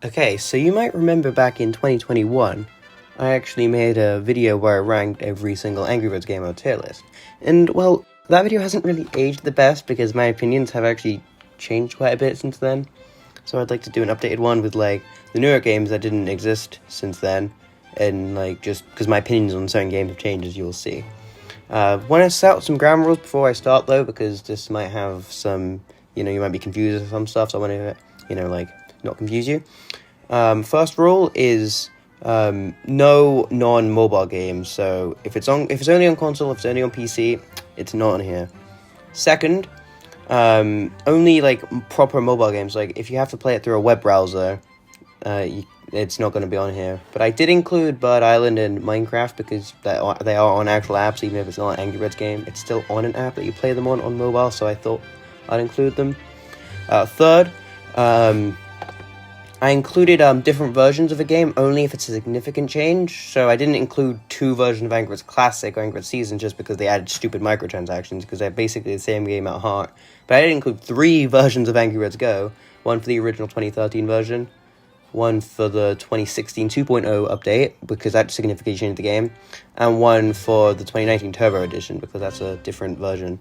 Okay, so you might remember back in 2021, I actually made a video where I ranked every single Angry Birds game on a tier list. And, well, that video hasn't really aged the best because my opinions have actually changed quite a bit since then. So I'd like to do an updated one with, the newer games that didn't exist since then. And, just because my opinions on certain games have changed, as you'll see. Want to set out some ground rules before I start, though, because this might have some, you might be confused with some stuff, so I want to, not confuse you. First rule is no non-mobile games. So if it's only on console, if it's only on PC, it's not on here. Second, only proper mobile games. Like if you have to play it through a web browser, it's not going to be on here. But I did include Bird Island and Minecraft because they are on actual apps. Even if it's not an Angry Birds game, it's still on an app that you play them on mobile. So I thought I'd include them. Third, I included different versions of a game only if it's a significant change. So I didn't include two versions of Angry Birds Classic or Angry Birds Season just because they added stupid microtransactions, because they're basically the same game at heart. But I did include three versions of Angry Birds Go. One for the original 2013 version, one for the 2016 2.0 update, because that significantly changed the game, and one for the 2019 Turbo Edition, because that's a different version.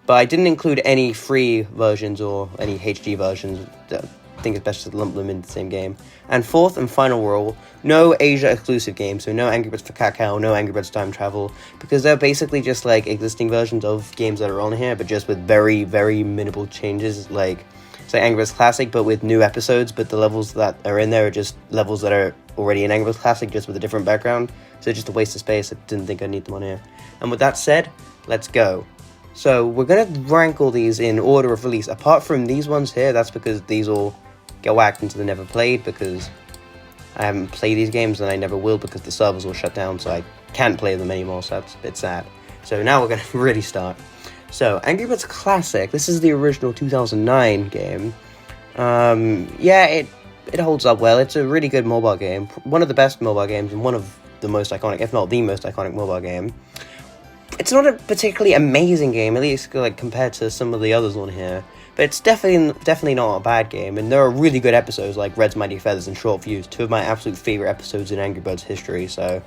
But I didn't include any free versions or any HD versions. I think it's best to lump them in the same game. And fourth and final rule, no Asia exclusive games, so no Angry Birds for Cacao, no Angry Birds Time Travel, because they're basically just existing versions of games that are on here, but just with very, very minimal changes, say Angry Birds Classic, but with new episodes, but the levels that are in there are just levels that are already in Angry Birds Classic, just with a different background, so it's just a waste of space. I didn't think I'd need them on here. And with that said, let's go. So we're going to rank all these in order of release. Apart from these ones here, that's because these all get whacked into the never played, because I haven't played these games and I never will because the servers will shut down, so I can't play them anymore, so that's a bit sad. So now we're going to really start. So, Angry Birds Classic, this is the original 2009 game. It holds up well. It's a really good mobile game. One of the best mobile games and one of the most iconic, if not the most iconic mobile game. It's not a particularly amazing game, at least compared to some of the others on here. But it's definitely not a bad game, and there are really good episodes like Red's Mighty Feathers and Short Fuse, two of my absolute favorite episodes in Angry Birds history, so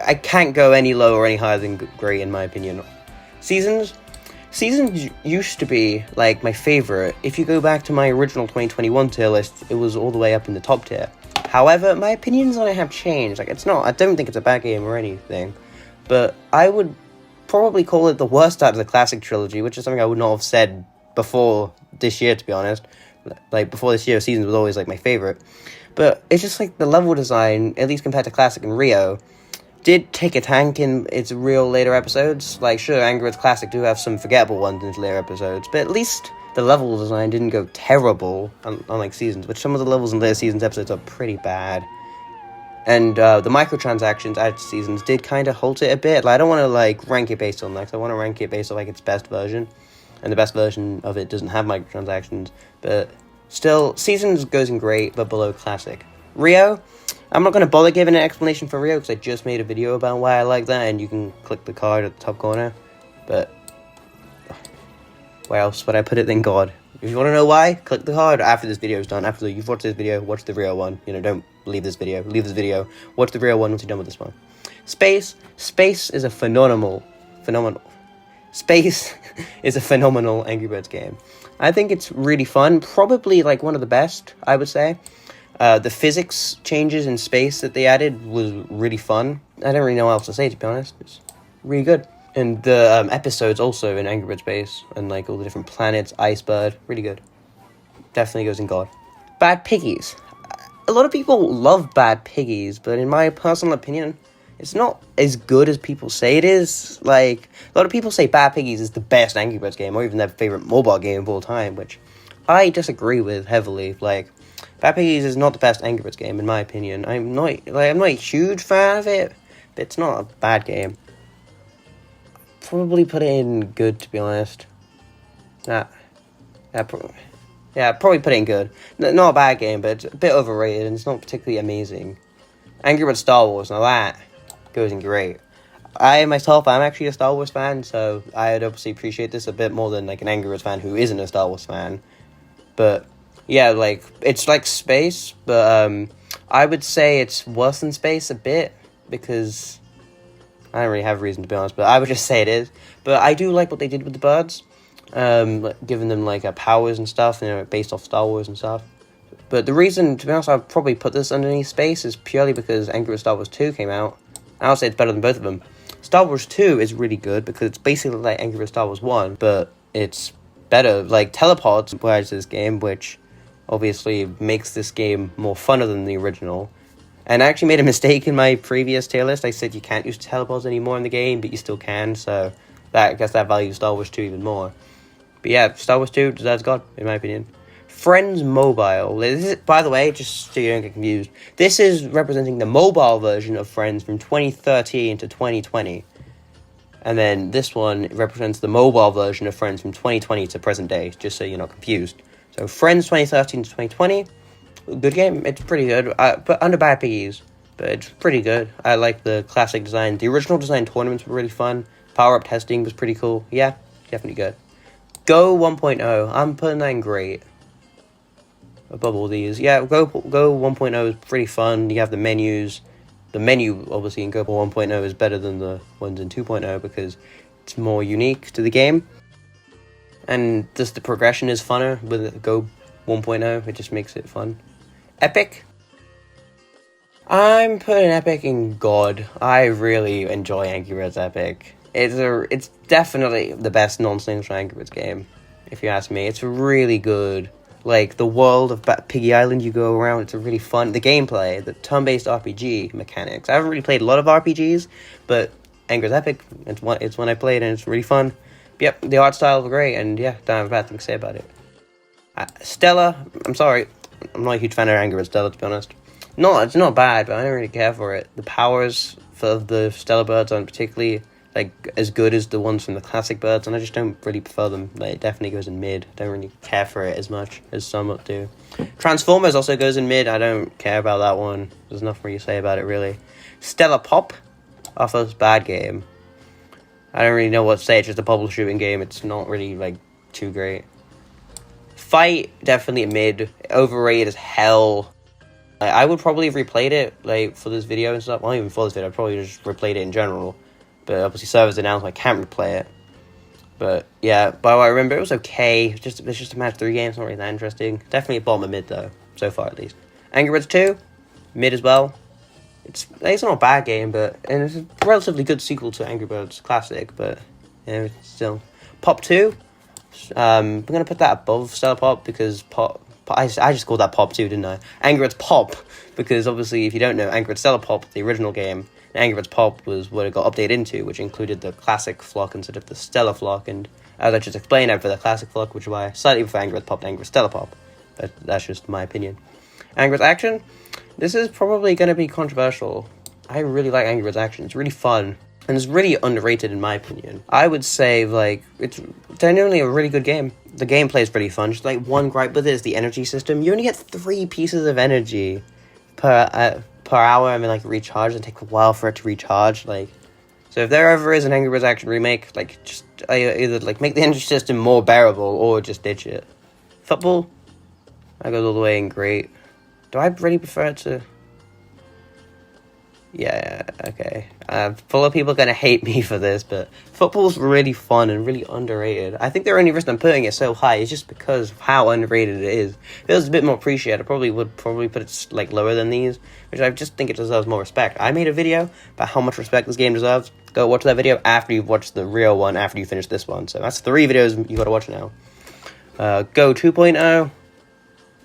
I can't go any lower or any higher than great in my opinion. Seasons used to be my favorite. If you go back to my original 2021 tier list, it was all the way up in the top tier. However, my opinions on it have changed. I don't think it's a bad game or anything, but I would probably call it the worst out of the Classic trilogy, which is something I would not have said before this year, to be honest. Before this year, Seasons was always my favorite, but it's just the level design, at least compared to Classic and Rio, did take a tank in its real later episodes. Sure, Angry Birds Classic do have some forgettable ones in its later episodes, but at least the level design didn't go terrible, unlike Seasons, which some of the levels in later Seasons episodes are pretty bad. And the microtransactions added to Seasons did kind of halt it a bit. I don't want to rank it based on that, I want to rank it based on its best version. And the best version of it doesn't have microtransactions, but still, Seasons goes in great, but below Classic. Rio, I'm not going to bother giving an explanation for Rio, because I just made a video about why I like that, and you can click the card at the top corner, but where else would I put it than God? If you want to know why, click the card after this video is done. After you've watched this video, watch the Rio one. Don't leave this video, watch the Rio one once you're done with this one. Space is a phenomenal Angry Birds game. I think it's really fun, probably one of the best, I would say. The physics changes in space that they added was really fun. I don't really know what else to say, to be honest. It's really good. And the episodes also in Angry Birds Space, and all the different planets, Icebird, really good. Definitely goes in God. Bad Piggies. A lot of people love Bad Piggies, but in my personal opinion, it's not as good as people say it is. A lot of people say Bad Piggies is the best Angry Birds game, or even their favorite mobile game of all time, which I disagree with heavily. Bad Piggies is not the best Angry Birds game, in my opinion. I'm not a huge fan of it, but it's not a bad game. Probably put it in good, to be honest. Probably put it in good. Not a bad game, but it's a bit overrated, and it's not particularly amazing. Angry Birds Star Wars, now that goes in great. I'm actually a Star Wars fan, so I'd obviously appreciate this a bit more than an Angry Birds fan who isn't a Star Wars fan. But, Yeah, like, it's like Space, but I would say it's worse than Space a bit, because I don't really have a reason to be honest, but I would just say it is. But I do like what they did with the birds, like, giving them like powers and stuff, based off Star Wars and stuff. But the reason, to be honest, I'd probably put this underneath Space is purely because Angry Birds Star Wars 2 came out. I would say it's better than both of them. Star Wars 2 is really good because it's basically like Angry Birds Star Wars 1, but it's better. Like, teleports whereas this game, which obviously makes this game more funner than the original. And I actually made a mistake in my previous tier list. I said you can't use teleports anymore in the game, but you still can, so I guess that values Star Wars 2 even more. But yeah, Star Wars 2 deserves God, in my opinion. Friends Mobile. This is, by the way, just so you don't get confused, this is representing the mobile version of Friends from 2013 to 2020. And then this one represents the mobile version of Friends from 2020 to present day, just so you're not confused. So Friends 2013 to 2020, good game. It's pretty good, but under bad piggies. But it's pretty good. I like the classic design. The original design tournaments were really fun. Power-up testing was pretty cool. Yeah, definitely good. Go 1.0. I'm putting that in great. Above all these. Yeah, Go 1.0 is pretty fun. You have the menus. The menu, obviously, in Go 1.0 is better than the ones in 2.0 because it's more unique to the game. And just the progression is funner with Go 1.0. It just makes it fun. Epic. I'm putting Epic in God. I really enjoy Angry Birds Epic. It's definitely the best non-slingshot Angry Birds game, if you ask me. It's really good. Like, the world of Piggy Island, you go around, it's really fun. The gameplay, the turn-based RPG mechanics. I haven't really played a lot of RPGs, but Angry Birds Epic, it's one I played, and it's really fun. But yep, the art style is great, and yeah, don't have a bad thing to say about it. Stella, I'm sorry, I'm not a huge fan of Angry Birds Stella, to be honest. No, it's not bad, but I don't really care for it. The powers for the Stella birds aren't particularly as good as the ones from the classic birds, and I just don't really prefer them. Like, it definitely goes in mid. Don't really care for it as much as some do. Transformers also goes in mid. I don't care about that one. There's nothing really to say about it, really. Stella Pop, our first bad game. I don't really know what to say. It's just a bubble shooting game. It's not really too great. Fight, definitely a mid. Overrated as hell. I would probably have replayed it for this video and stuff. Well, not even for this video. I'd probably just replayed it in general. But obviously servers announced I can't replay it. But yeah, by what I remember, it was okay. It's just a match 3 games, not really that interesting. Definitely a bottom of mid though, so far at least. Angry Birds 2, mid as well. It's not a bad game, and it's a relatively good sequel to Angry Birds Classic, but still. Pop 2, I'm gonna put that above Stella Pop because I just called that Pop 2, didn't I? Angry Birds Pop, because obviously if you don't know, Angry Birds Stella Pop, the original game, Angry Birds Pop was what it got updated into, which included the classic flock instead of the Stella flock, and as I just explained, I prefer the classic flock, which is why I slightly prefer Angry Birds Pop to Angry Birds Stella Pop. That's just my opinion. Angry Birds Action, this is probably going to be controversial. I really like Angry Birds Action. It's really fun, and it's really underrated in my opinion. I would say, it's genuinely a really good game. The gameplay is really fun. Just one gripe with it is the energy system. You only get 3 pieces of energy per hour. I mean, recharge, and take a while for it to recharge. So if there ever is an Angry Birds Action remake, just either make the energy system more bearable or just ditch it. Football, that goes all the way in great. Do I really prefer it to? Yeah, okay. Full of people are gonna hate me for this, but football's really fun and really underrated. I think the only reason I'm putting it so high is just because of how underrated it is. If it was a bit more appreciated, I probably would put it lower than these, which I just think it deserves more respect. I made a video about how much respect this game deserves. Go watch that video after you've watched the real one, after you finish this one. So that's 3 videos you gotta watch now. Go 2.0.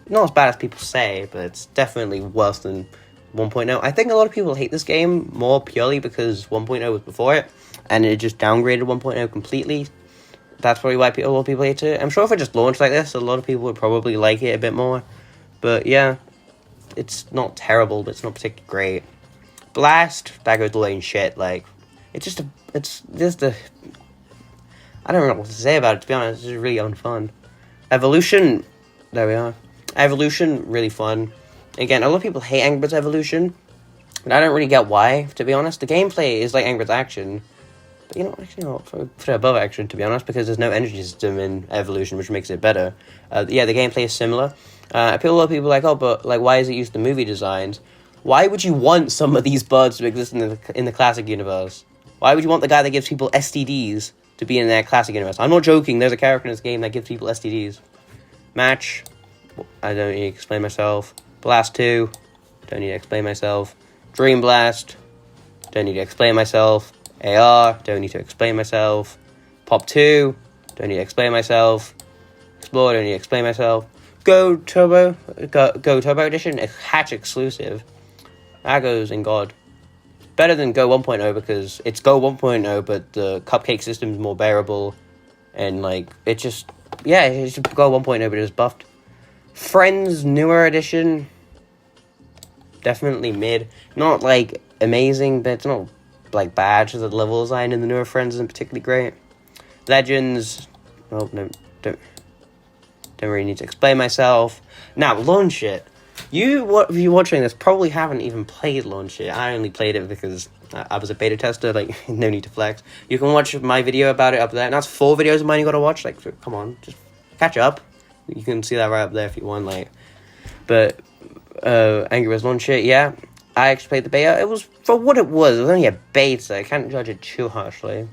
Not as bad as people say, but it's definitely worse than 1.0. I think a lot of people hate this game more purely because 1.0 was before it, and it just downgraded 1.0 completely. That's probably why a lot of people hate it. I'm sure if it just launched like this, a lot of people would probably like it a bit more. But yeah, it's not terrible, but it's not particularly great. Blast, that goes away in shit. It's just a... I don't know what to say about it, to be honest. It's just really unfun. Evolution, there we are. Evolution, really fun. Again, a lot of people hate Angry Birds Evolution, but I don't really get why, to be honest. The gameplay is like Angry Birds Action, But actually, put it above Action, to be honest, because there's no energy system in Evolution, which makes it better. Yeah, the gameplay is similar. A lot of people are like, oh, but why is it used the movie designs? Why would you want some of these birds to exist in the classic universe? Why would you want the guy that gives people STDs to be in their classic universe? I'm not joking. There's a character in this game that gives people STDs. Match. I don't need to explain myself. Blast 2. Don't need to explain myself. Dream Blast. Don't need to explain myself. AR. Don't need to explain myself. Pop 2. Don't need to explain myself. Explore. Don't need to explain myself. Go Turbo Edition. Hatch exclusive. That goes in God. Better than Go 1.0 because it's Go 1.0, but the cupcake system is more bearable. And, it's just Go 1.0, but it's buffed. Friends Newer Edition. Definitely mid. Not, amazing, but it's not, bad. So the level design in the newer Friends isn't particularly great. Legends. Oh, no, don't really need to explain myself. Now, Launch It. You watching this probably haven't even played Launch It. I only played it because I was a beta tester, no need to flex. You can watch my video about it up there, and that's 4 videos of mine you gotta watch, so come on, just catch up. You can see that right up there if you want, But, Angry Birds Launch It, yeah. I actually played the beta. It was, for what it was only a beta. I can't judge it too harshly.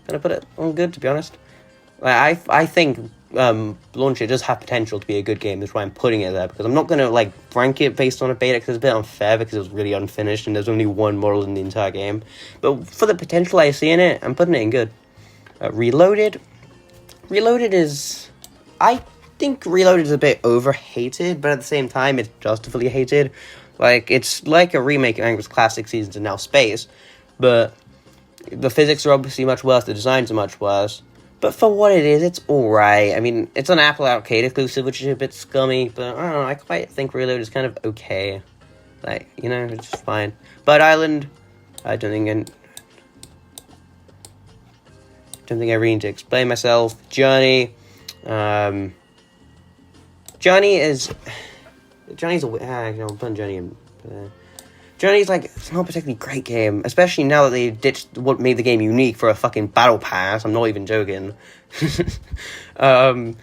Gonna put it on good, to be honest. I think Launch It does have potential to be a good game. That's why I'm putting it there, because I'm not going to rank it based on a beta, because it's a bit unfair, because it was really unfinished and there's only one model in the entire game. But for the potential I see in it, I'm putting it in good. Reloaded is, I think Reloaded is a bit overhated, but at the same time it's justifiably hated. It's like a remake of Angry Birds Classic Seasons in Now Space, but the physics are obviously much worse, the designs are much worse. But for what it is, it's alright. I mean, it's an Apple Arcade exclusive, which is a bit scummy, but I don't know, I quite think Reload is kind of okay. It's just fine. Bud Island, I don't think I really need to explain myself. Journey, Johnny's I'm putting Johnny in. Journey's it's not a particularly great game, especially now that they ditched what made the game unique for a fucking battle pass. I'm not even joking. But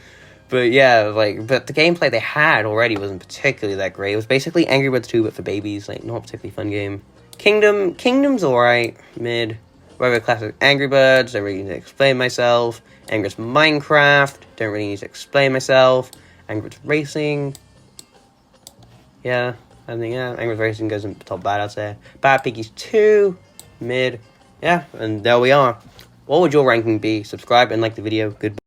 yeah, but the gameplay they had already wasn't particularly that great. It was basically Angry Birds 2, but for babies. Not a particularly fun game. Kingdom's alright, mid. Whatever classic Angry Birds, don't really need to explain myself. Angry Birds Minecraft, don't really need to explain myself. Angry Birds Racing, yeah. Angry Birds Racing goes in top bad, I'd say. Bad Piggies 2, mid. Yeah, and there we are. What would your ranking be? Subscribe and like the video. Goodbye.